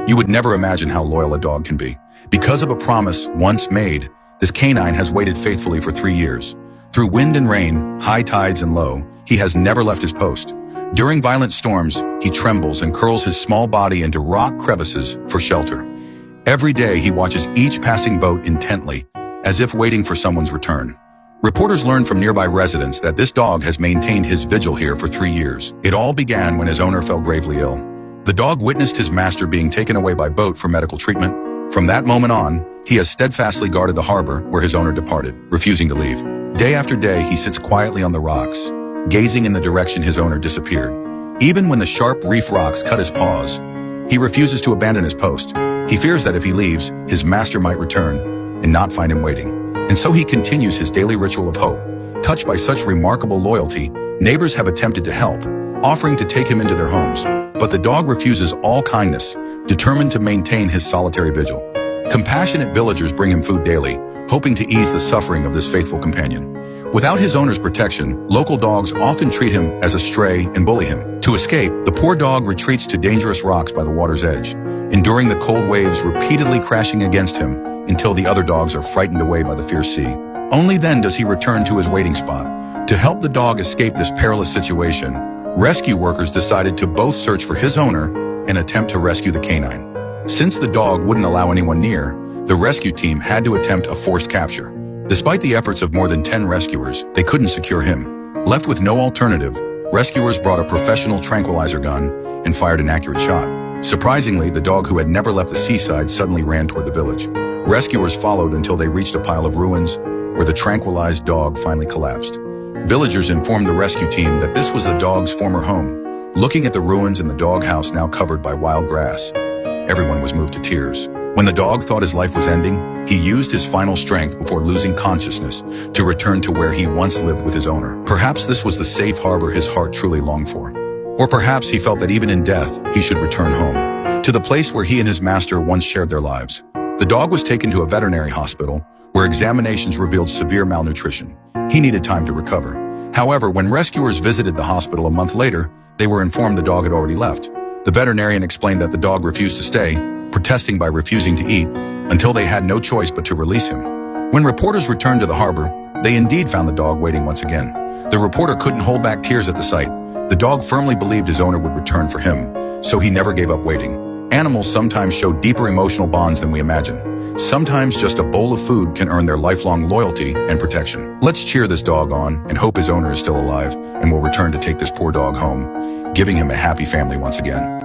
You would never imagine how loyal a dog can be. Because of a promise once made, this canine has waited faithfully for 3 years. Through wind and rain, high tides and low, he has never left his post. During violent storms, he trembles and curls his small body into rock crevices for shelter. Every day, he watches each passing boat intently, as if waiting for someone's return. Reporters learned from nearby residents that this dog has maintained his vigil here for 3 years. It all began when his owner fell gravely ill. The dog witnessed his master being taken away by boat for medical treatment. From that moment on, he has steadfastly guarded the harbor where his owner departed, refusing to leave. Day after day, he sits quietly on the rocks, gazing in the direction his owner disappeared. Even when the sharp reef rocks cut his paws, he refuses to abandon his post. He fears that if he leaves, his master might return and not find him waiting. And so he continues his daily ritual of hope. Touched by such remarkable loyalty, neighbors have attempted to help, offering to take him into their homes. But the dog refuses all kindness, determined to maintain his solitary vigil. Compassionate villagers bring him food daily, hoping to ease the suffering of this faithful companion. Without his owner's protection, local dogs often treat him as a stray and bully him. To escape, the poor dog retreats to dangerous rocks by the water's edge, enduring the cold waves repeatedly crashing against him until the other dogs are frightened away by the fierce sea. Only then does he return to his waiting spot. To help the dog escape this perilous situation, rescue workers decided to both search for his owner and attempt to rescue the canine. Since the dog wouldn't allow anyone near, the rescue team had to attempt a forced capture. Despite the efforts of more than 10 rescuers, they couldn't secure him. Left with no alternative, rescuers brought a professional tranquilizer gun and fired an accurate shot. Surprisingly, the dog, who had never left the seaside, suddenly ran toward the village. Rescuers followed until they reached a pile of ruins, where the tranquilized dog finally collapsed. Villagers informed the rescue team that this was the dog's former home. Looking at the ruins and the doghouse now covered by wild grass, everyone was moved to tears. When the dog thought his life was ending, he used his final strength before losing consciousness to return to where he once lived with his owner. Perhaps this was the safe harbor his heart truly longed for. Or perhaps he felt that even in death, he should return home, to the place where he and his master once shared their lives. The dog was taken to a veterinary hospital, where examinations revealed severe malnutrition. He needed time to recover. However, when rescuers visited the hospital a month later, they were informed the dog had already left. The veterinarian explained that the dog refused to stay, protesting by refusing to eat, until they had no choice but to release him. When reporters returned to the harbor, they indeed found the dog waiting once again. The reporter couldn't hold back tears at the sight. The dog firmly believed his owner would return for him, so he never gave up waiting. Animals sometimes show deeper emotional bonds than we imagine. Sometimes just a bowl of food can earn their lifelong loyalty and protection. Let's cheer this dog on and hope his owner is still alive and will return to take this poor dog home, giving him a happy family once again.